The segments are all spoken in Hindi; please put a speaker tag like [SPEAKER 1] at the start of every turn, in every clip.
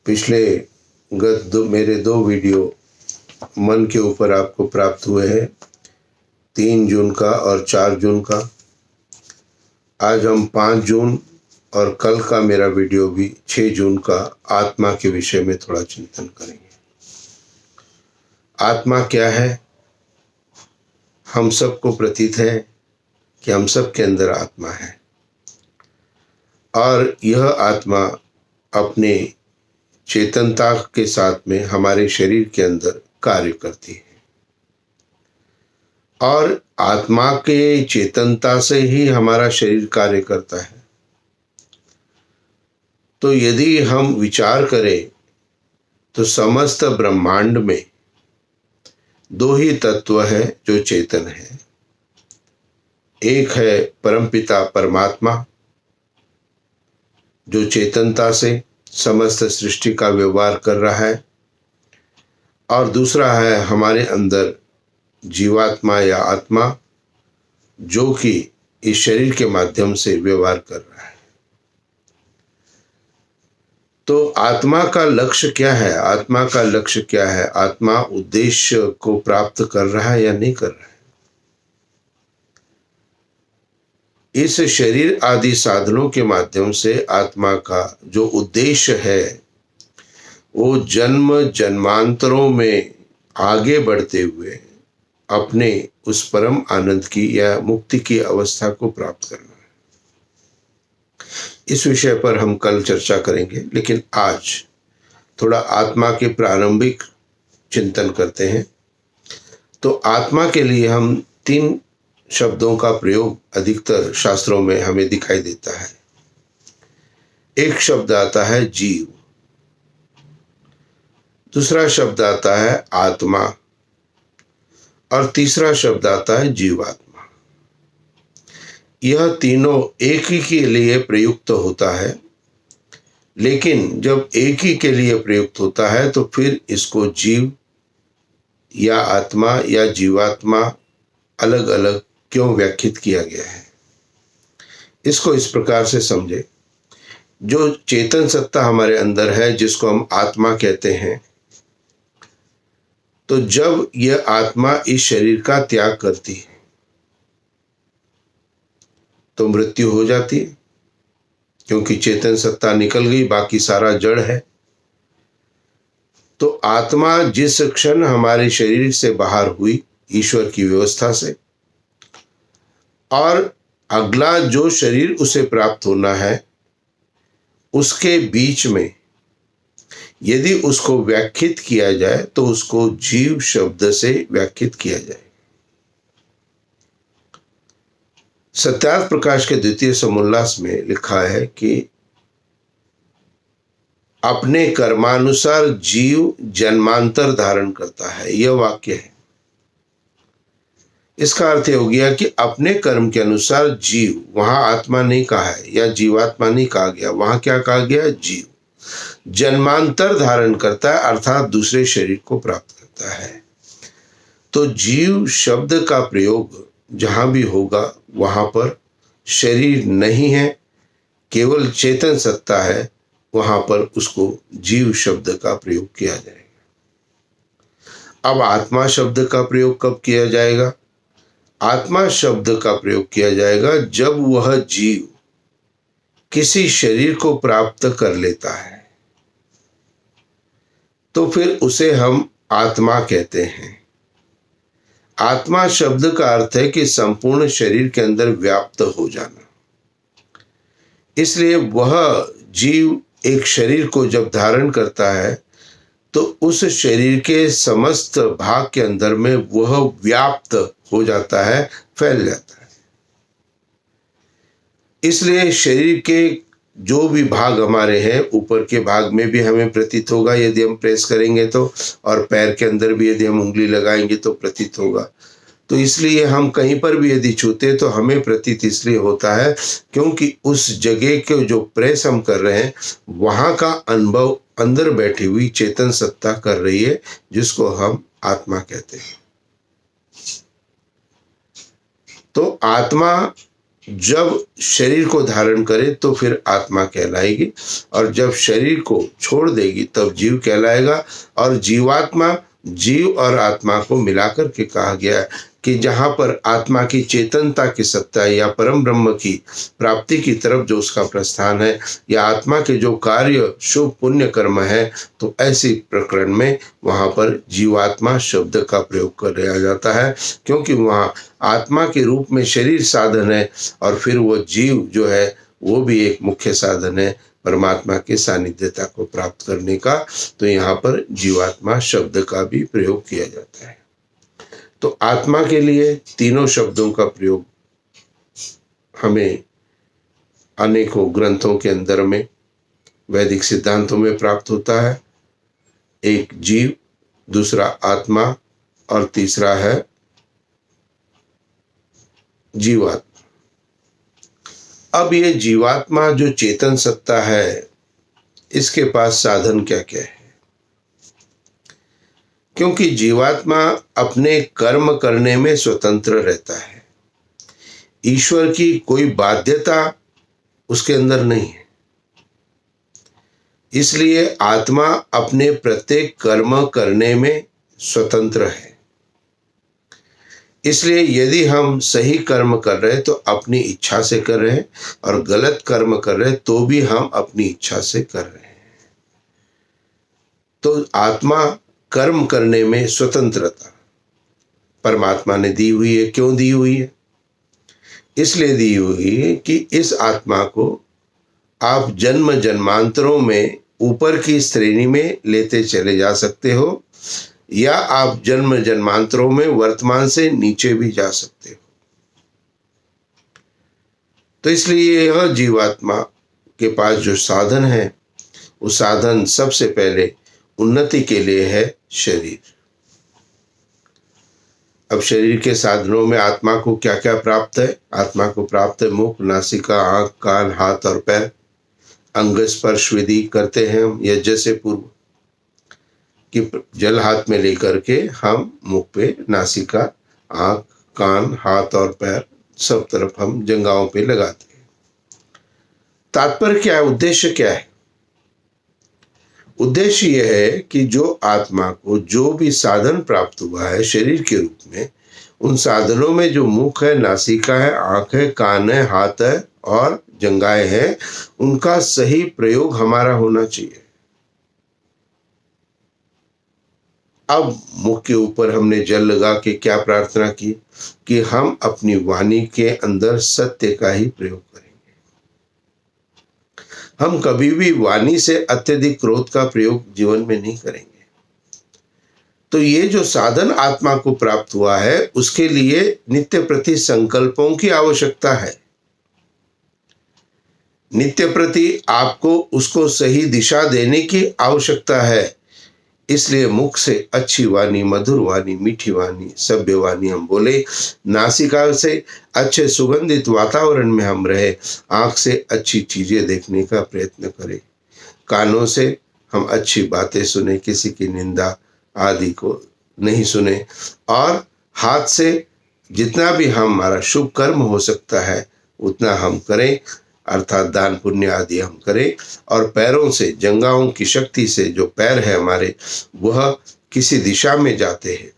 [SPEAKER 1] पिछले मेरे 2 वीडियो मन के ऊपर आपको प्राप्त हुए हैं, 3 जून का और 4 जून का। आज हम 5 जून और कल का मेरा वीडियो भी 6 जून का आत्मा के विषय में थोड़ा चिंतन करेंगे। आत्मा क्या है? हम सबको प्रतीत है कि हम सब के अंदर आत्मा है और यह आत्मा अपने चेतनता के साथ में हमारे शरीर के अंदर कार्य करती है और आत्मा के चेतनता से ही हमारा शरीर कार्य करता है। तो यदि हम विचार करें तो समस्त ब्रह्मांड में 2 ही तत्व है जो चेतन है। एक है परमपिता परमात्मा जो चेतनता से समस्त सृष्टि का व्यवहार कर रहा है, और दूसरा है हमारे अंदर जीवात्मा या आत्मा जो कि इस शरीर के माध्यम से व्यवहार कर रहा है। तो आत्मा का लक्ष्य क्या है? आत्मा का लक्ष्य क्या है? आत्मा उद्देश्य को प्राप्त कर रहा है या नहीं कर रहा है? इस शरीर आदि साधनों के माध्यम से आत्मा का जो उद्देश्य है वो जन्म जन्मांतरों में आगे बढ़ते हुए अपने उस परम आनंद की या मुक्ति की अवस्था को प्राप्त करना है। इस विषय पर हम कल चर्चा करेंगे, लेकिन आज थोड़ा आत्मा के प्रारंभिक चिंतन करते हैं। तो आत्मा के लिए हम 3 शब्दों का प्रयोग अधिकतर शास्त्रों में हमें दिखाई देता है। एक शब्द आता है जीव, दूसरा शब्द आता है आत्मा और तीसरा शब्द आता है जीवात्मा। यह तीनों एक ही के लिए प्रयुक्त होता है, लेकिन जब एक ही के लिए प्रयुक्त होता है तो फिर इसको जीव या आत्मा या जीवात्मा अलग अलग क्यों व्याख्यात किया गया है? इसको इस प्रकार से समझे, जो चेतन सत्ता हमारे अंदर है जिसको हम आत्मा कहते हैं, तो जब यह आत्मा इस शरीर का त्याग करती है तो मृत्यु हो जाती है, क्योंकि चेतन सत्ता निकल गई, बाकी सारा जड़ है। तो आत्मा जिस क्षण हमारे शरीर से बाहर हुई ईश्वर की व्यवस्था से, और अगला जो शरीर उसे प्राप्त होना है उसके बीच में यदि उसको व्याख्यात किया जाए तो उसको जीव शब्द से व्याख्यात किया जाए। सत्यार्थ प्रकाश के द्वितीय समोल्लास में लिखा है कि अपने कर्मानुसार जीव जन्मांतर धारण करता है। यह वाक्य है। इसका अर्थ हो गया कि अपने कर्म के अनुसार जीव, वहां आत्मा नहीं कहा है या जीवात्मा नहीं कहा गया, वहां क्या कहा गया? जीव जन्मांतर धारण करता है, अर्थात दूसरे शरीर को प्राप्त करता है। तो जीव शब्द का प्रयोग जहां भी होगा वहां पर शरीर नहीं है, केवल चेतन सत्ता है, वहां पर उसको जीव शब्द का प्रयोग किया जाएगा। अब आत्मा शब्द का प्रयोग कब किया जाएगा? आत्मा शब्द का प्रयोग किया जाएगा जब वह जीव किसी शरीर को प्राप्त कर लेता है, तो फिर उसे हम आत्मा कहते हैं। आत्मा शब्द का अर्थ है कि संपूर्ण शरीर के अंदर व्याप्त हो जाना। इसलिए वह जीव एक शरीर को जब धारण करता है तो उस शरीर के समस्त भाग के अंदर में वह व्याप्त हो जाता है, फैल जाता है। इसलिए शरीर के जो भी भाग हमारे हैं, ऊपर के भाग में भी हमें प्रतीत होगा यदि हम प्रेस करेंगे तो, और पैर के अंदर भी यदि हम उंगली लगाएंगे तो प्रतीत होगा। तो इसलिए हम कहीं पर भी यदि छूते तो हमें प्रतीत इसलिए होता है क्योंकि उस जगह के जो प्रेस हम कर रहे हैं वहाँ का अनुभव अंदर बैठी हुई चेतन सत्ता कर रही है, जिसको हम आत्मा कहते हैं। तो आत्मा जब शरीर को धारण करे तो फिर आत्मा कहलाएगी, और जब शरीर को छोड़ देगी तब जीव कहलाएगा। और जीवात्मा, जीव और आत्मा को मिलाकर के कहा गया है कि जहाँ पर आत्मा की चेतनता की सत्ता है या परम ब्रह्म की प्राप्ति की तरफ जो उसका प्रस्थान है, या आत्मा के जो कार्य शुभ पुण्य कर्म है, तो ऐसे प्रकरण में वहाँ पर जीवात्मा शब्द का प्रयोग कर लिया जाता है, क्योंकि वहाँ आत्मा के रूप में शरीर साधन है और फिर वो जीव जो है वो भी एक मुख्य साधन है परमात्मा के सानिध्यता को प्राप्त करने का। तो यहाँ पर जीवात्मा शब्द का भी प्रयोग किया जाता है। तो आत्मा के लिए तीनों शब्दों का प्रयोग हमें अनेकों ग्रंथों के अंदर में, वैदिक सिद्धांतों में प्राप्त होता है। एक जीव, दूसरा आत्मा और तीसरा है जीवात्मा। अब ये जीवात्मा जो चेतन सत्ता है, इसके पास साधन क्या क्या है? क्योंकि जीवात्मा अपने कर्म करने में स्वतंत्र रहता है, ईश्वर की कोई बाध्यता उसके अंदर नहीं है। इसलिए आत्मा अपने प्रत्येक कर्म करने में स्वतंत्र है। इसलिए यदि हम सही कर्म कर रहे हैं तो अपनी इच्छा से कर रहे हैं, और गलत कर्म कर रहे हैं तो भी हम अपनी इच्छा से कर रहे हैं। तो आत्मा कर्म करने में स्वतंत्रता परमात्मा ने दी हुई है। क्यों दी हुई है? इसलिए दी हुई है कि इस आत्मा को आप जन्म जन्मांतरों में ऊपर की श्रेणी में लेते चले जा सकते हो, या आप जन्म जन्मांतरों में वर्तमान से नीचे भी जा सकते हो। तो इसलिए यह जीवात्मा के पास जो साधन है, वो साधन सबसे पहले उन्नति के लिए है शरीर। अब शरीर के साधनों में आत्मा को क्या क्या प्राप्त है? आत्मा को प्राप्त है मुख, नासिका, आंख, कान, हाथ और पैर। अंग स्पर्श विधि करते हैं हम यज्ञ से पूर्व, कि जल हाथ में लेकर के हम मुख पे, नासिका, आंख, कान, हाथ और पैर सब तरफ हम जंघाओं पे लगाते हैं। तात्पर्य क्या है? उद्देश्य क्या है? उद्देश्य यह है कि जो आत्मा को जो भी साधन प्राप्त हुआ है शरीर के रूप में, उन साधनों में जो मुख है, नासिका है, आंख है, कान है, हाथ है और जंघाएं हैं, उनका सही प्रयोग हमारा होना चाहिए। अब मुख के ऊपर हमने जल लगा के क्या प्रार्थना की कि हम अपनी वाणी के अंदर सत्य का ही प्रयोग करेंगे। हम कभी भी वाणी से अत्यधिक क्रोध का प्रयोग जीवन में नहीं करेंगे। तो ये जो साधन आत्मा को प्राप्त हुआ है, उसके लिए नित्य प्रति संकल्पों की आवश्यकता है। नित्य प्रति आपको उसको सही दिशा देने की आवश्यकता है। इसलिए मुख से अच्छी वाणी, मधुर वाणी, मीठी वाणी, सभ्य वाणी हम बोले, नासिका से अच्छे सुगंधित वातावरण में हम रहे, आंख से अच्छी चीजें देखने का प्रयत्न करें, कानों से हम अच्छी बातें सुने, किसी की निंदा आदि को नहीं सुने, और हाथ से जितना भी हमारा शुभ कर्म हो सकता है उतना हम करें, अर्थात दान पुण्य आदि हम करें। और पैरों से, जंघाओं की शक्ति से जो पैर है हमारे, वह किसी दिशा में जाते हैं,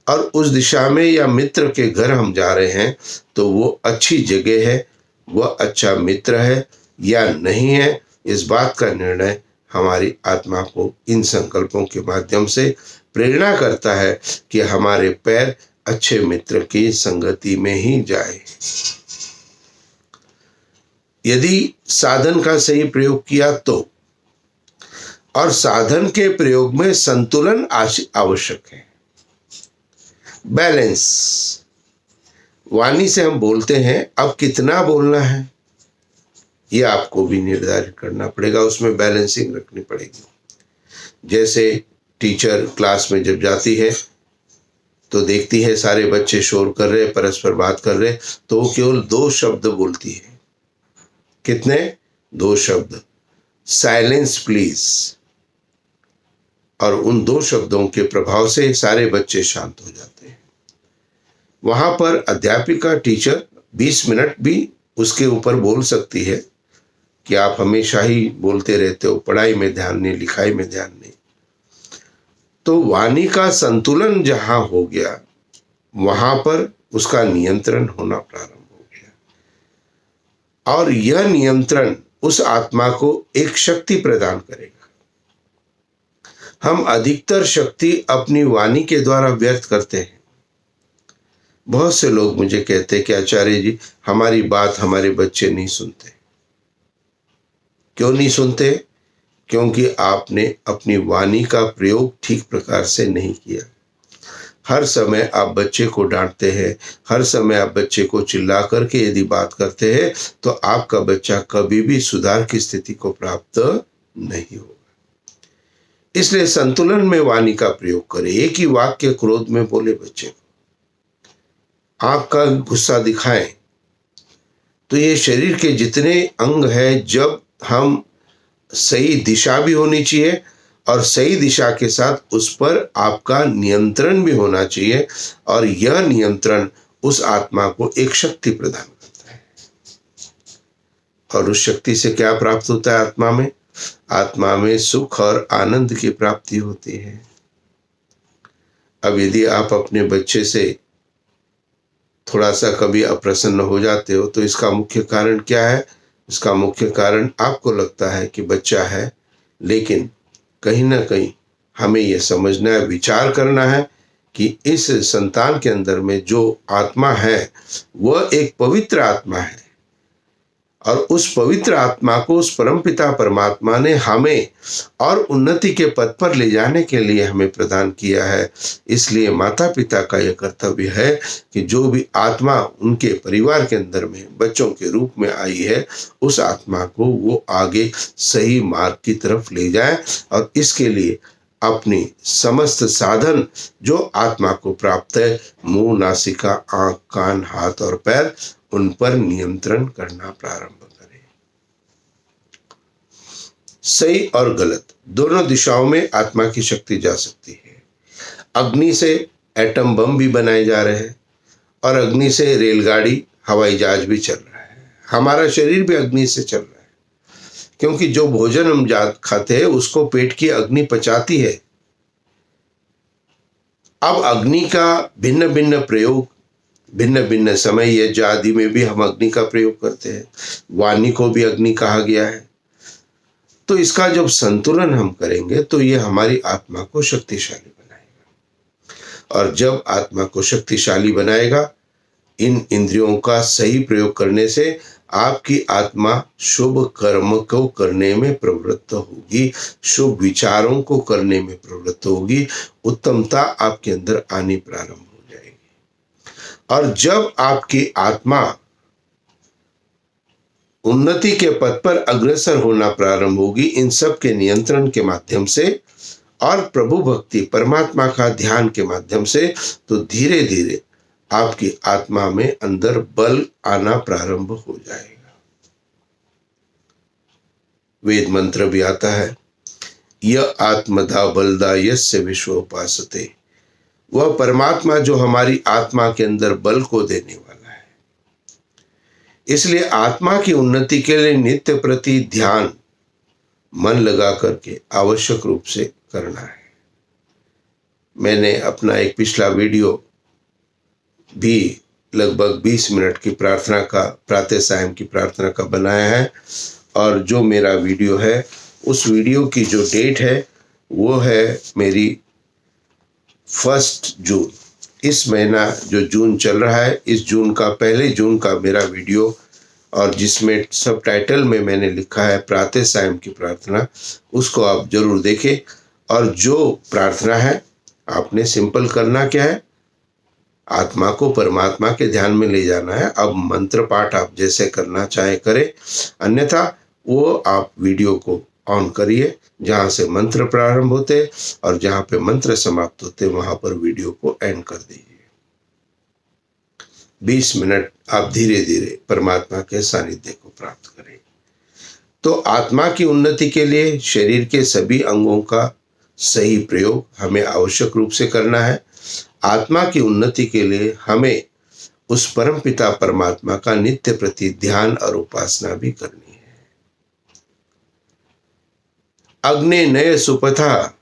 [SPEAKER 1] और उस दिशा में या मित्र के घर हम जा रहे हैं तो वो अच्छी जगह है, वह अच्छा मित्र है या नहीं है, इस बात का निर्णय हमारी आत्मा को इन संकल्पों के माध्यम से प्रेरणा करता है कि हमारे पैर अच्छे मित्र की संगति में ही जाए। यदि साधन का सही प्रयोग किया तो, और साधन के प्रयोग में संतुलन आवश्यक है, बैलेंस। वाणी से हम बोलते हैं, अब कितना बोलना है, ये आपको भी निर्धारित करना पड़ेगा, उसमें बैलेंसिंग रखनी पड़ेगी। जैसे टीचर क्लास में जब जाती है तो देखती है सारे बच्चे शोर कर रहे, परस्पर बात कर रहे, तो वो केवल 2 शब्द बोलती है। कितने? 2 शब्द, साइलेंस प्लीज। और उन 2 शब्दों के प्रभाव से सारे बच्चे शांत हो जाते हैं। वहां पर अध्यापिका, टीचर 20 मिनट भी उसके ऊपर बोल सकती है कि आप हमेशा ही बोलते रहते हो, पढ़ाई में ध्यान नहीं, लिखाई में ध्यान नहीं। तो वाणी का संतुलन जहां हो गया, वहां पर उसका नियंत्रण होना प्रारंभ हो गया, और यह नियंत्रण उस आत्मा को एक शक्ति प्रदान करेगा। हम अधिकतर शक्ति अपनी वाणी के द्वारा व्यक्त करते हैं। बहुत से लोग मुझे कहते हैं कि आचार्य जी, हमारी बात हमारे बच्चे नहीं सुनते। क्यों नहीं सुनते? क्योंकि आपने अपनी वाणी का प्रयोग ठीक प्रकार से नहीं किया। हर समय आप बच्चे को डांटते हैं, हर समय आप बच्चे को चिल्ला करके यदि बात करते हैं, तो आपका बच्चा कभी भी सुधार की स्थिति को प्राप्त नहीं होगा। इसलिए संतुलन में वाणी का प्रयोग करें। एक ही वाक्य क्रोध में बोले बच्चे को, आंख का गुस्सा दिखाएं, तो ये शरीर के जितने अंग हैं, जब हम सही दिशा भी होनी चाहिए और सही दिशा के साथ उस पर आपका नियंत्रण भी होना चाहिए, और यह नियंत्रण उस आत्मा को एक शक्ति प्रदान करता है। और उस शक्ति से क्या प्राप्त होता है? आत्मा में, आत्मा में सुख और आनंद की प्राप्ति होती है। अब यदि आप अपने बच्चे से थोड़ा सा कभी अप्रसन्न हो जाते हो, तो इसका मुख्य कारण क्या है? इसका मुख्य कारण आपको लगता है कि बच्चा है, लेकिन कहीं ना कहीं हमें यह समझना है, विचार करना है कि इस संतान के अंदर में जो आत्मा है वह एक पवित्र आत्मा है, और उस पवित्र आत्मा को उस परमपिता परमात्मा ने हमें और उन्नति के पथ पर ले जाने के लिए हमें प्रदान किया है। इसलिए माता पिता का यह कर्तव्य है कि जो भी आत्मा उनके परिवार के अंदर में बच्चों के रूप में आई है, उस आत्मा को वो आगे सही मार्ग की तरफ ले जाए, और इसके लिए अपनी समस्त साधन जो आत्मा को प्राप्त है, मुंह, नासिका, आंख, कान, हाथ और पैर, उन पर नियंत्रण करना प्रारंभ करें। सही और गलत दोनों दिशाओं में आत्मा की शक्ति जा सकती है। अग्नि से एटम बम भी बनाए जा रहे हैं, और अग्नि से रेलगाड़ी, हवाई जहाज भी चल रहा है। हमारा शरीर भी अग्नि से चल रहा है, क्योंकि जो भोजन हम खाते हैं उसको पेट की अग्नि पचाती है। अब अग्नि का भिन्न भिन्न प्रयोग, भिन्न भिन्न समय, यज्ञ आदि में भी हम अग्नि का प्रयोग करते हैं। वाणी को भी अग्नि कहा गया है। तो इसका जब संतुलन हम करेंगे तो ये हमारी आत्मा को शक्तिशाली बनाएगा, और जब आत्मा को शक्तिशाली बनाएगा, इन इंद्रियों का सही प्रयोग करने से आपकी आत्मा शुभ कर्म को करने में प्रवृत्त होगी, शुभ विचारों को करने में प्रवृत्त होगी, उत्तमता आपके अंदर आनी प्रारंभ हो जाएगी। और जब आपकी आत्मा उन्नति के पथ पर अग्रसर होना प्रारंभ होगी, इन सब के नियंत्रण के माध्यम से और प्रभु भक्ति, परमात्मा का ध्यान के माध्यम से, तो धीरे धीरे आपकी आत्मा में अंदर बल आना प्रारंभ हो जाएगा। वेद मंत्र भी आता है, यह आत्मदा बलदा यस्य विश्वोपासते, वह परमात्मा जो हमारी आत्मा के अंदर बल को देने वाला है। इसलिए आत्मा की उन्नति के लिए नित्य प्रति ध्यान मन लगा करके आवश्यक रूप से करना है। मैंने अपना एक पिछला वीडियो भी लगभग 20 मिनट की प्रार्थना का, प्रातः सायं की प्रार्थना का बनाया है, और जो मेरा वीडियो है, उस वीडियो की जो डेट है वो है मेरी 1 जून। इस महीना जो जून चल रहा है, इस जून का, पहले जून का मेरा वीडियो, और जिसमें सब टाइटल में मैंने लिखा है प्रातः सायं की प्रार्थना, उसको आप जरूर देखें। और जो प्रार्थना है, आपने सिंपल करना क्या है, आत्मा को परमात्मा के ध्यान में ले जाना है। अब मंत्र पाठ आप जैसे करना चाहे करें, अन्यथा वो आप वीडियो को ऑन करिए, जहाँ से मंत्र प्रारंभ होते और जहाँ पे मंत्र समाप्त होते वहां पर वीडियो को एंड कर दीजिए। 20 मिनट आप धीरे धीरे परमात्मा के सानिध्य को प्राप्त करें। तो आत्मा की उन्नति के लिए शरीर के सभी अंगों का सही प्रयोग हमें आवश्यक रूप से करना है। आत्मा की उन्नति के लिए हमें उस परम पिता परमात्मा का नित्य प्रति ध्यान और उपासना भी करनी है। अग्नि नय सुपथा,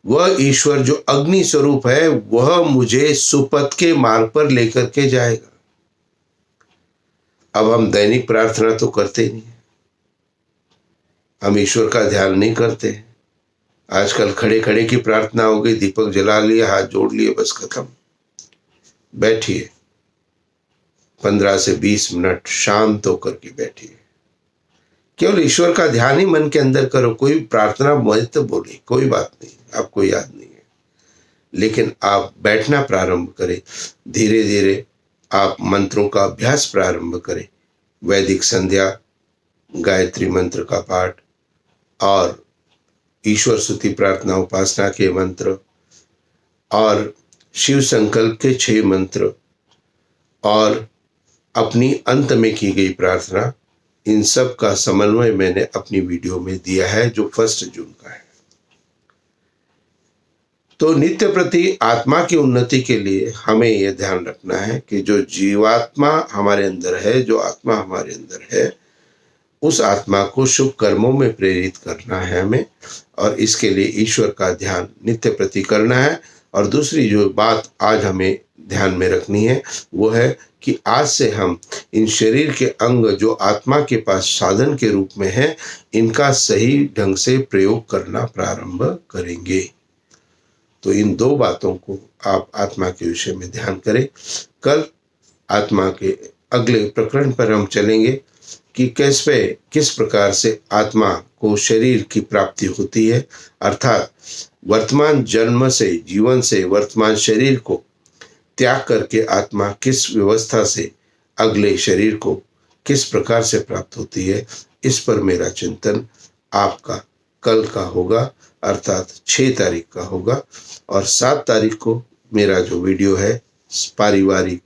[SPEAKER 1] वह ईश्वर जो अग्नि स्वरूप है वह मुझे सुपथ के मार्ग पर लेकर के जाएगा। अब हम दैनिक प्रार्थना तो करते ही नहीं, हम ईश्वर का ध्यान नहीं करते। आजकल खड़े खड़े की प्रार्थना हो गई, दीपक जला लिया, हाथ जोड़ लिए, बस खत्म। बैठिए, 15 से 20 मिनट शांत होकर के बैठिए, केवल ईश्वर का ध्यान ही मन के अंदर करो। कोई प्रार्थना मत बोली, कोई बात नहीं, आपको याद नहीं है, लेकिन आप बैठना प्रारंभ करें। धीरे धीरे आप मंत्रों का अभ्यास प्रारंभ करें। वैदिक संध्या, गायत्री मंत्र का पाठ और ईश्वर स्तुति प्रार्थना उपासना के मंत्र और शिव संकल्प के 6 मंत्र और अपनी अंत में की गई प्रार्थना, इन सब का समन्वय मैंने अपनी वीडियो में दिया है जो 1 जून का है। तो नित्य प्रति आत्मा की उन्नति के लिए हमें यह ध्यान रखना है कि जो जीवात्मा हमारे अंदर है, जो आत्मा हमारे अंदर है, उस आत्मा को शुभ कर्मों में प्रेरित करना है हमें, और इसके लिए ईश्वर का ध्यान नित्य प्रति करना है। और दूसरी जो बात आज हमें ध्यान में रखनी है वो है कि आज से हम इन शरीर के अंग जो आत्मा के पास साधन के रूप में है, इनका सही ढंग से प्रयोग करना प्रारंभ करेंगे। तो इन 2 बातों को आप आत्मा के विषय में ध्यान करें। कल आत्मा के अगले प्रकरण पर हम चलेंगे कि किस प्रकार से आत्मा को शरीर की प्राप्ति होती है, अर्थात वर्तमान जन्म से, जीवन से वर्तमान शरीर को त्याग करके आत्मा किस व्यवस्था से अगले शरीर को किस प्रकार से प्राप्त होती है। इस पर मेरा चिंतन आपका कल का होगा, अर्थात 6 तारीख का होगा। और 7 तारीख को मेरा जो वीडियो है पारिवारिक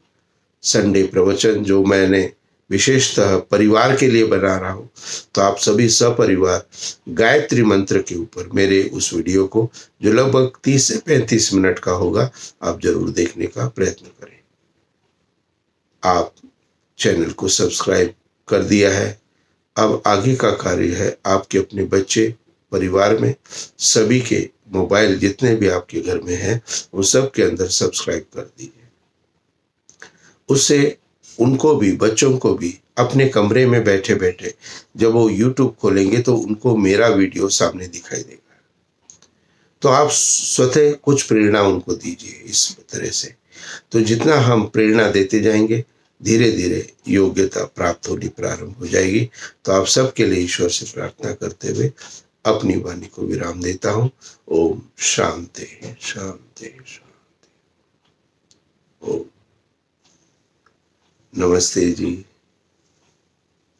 [SPEAKER 1] संडे प्रवचन, जो मैंने विशेषतः परिवार के लिए बना रहा हूँ, तो आप सभी सपरिवार गायत्री मंत्र के ऊपर मेरे उस वीडियो को, जो लगभग 30 से 35 मिनट का होगा, आप जरूर देखने का प्रयत्न करें। आप चैनल को सब्सक्राइब कर दिया है, अब आगे का कार्य है आपके अपने बच्चे, परिवार में सभी के मोबाइल जितने भी आपके घर में हैं उन सब के अंदर सब्सक्राइब कर दीजिए। उससे उनको भी, बच्चों को भी अपने कमरे में बैठे बैठे जब वो YouTube खोलेंगे तो उनको मेरा वीडियो सामने दिखाई देगा। तो आप स्वतः कुछ प्रेरणा उनको दीजिए इस तरह से। तो जितना हम प्रेरणा देते जाएंगे, धीरे धीरे योग्यता प्राप्त होनी प्रारंभ हो जाएगी। तो आप सबके लिए ईश्वर से प्रार्थना करते हुए अपनी वाणी को विराम देता हूँ। ओम शांति शांति शांति। ओम नमस्ते जी।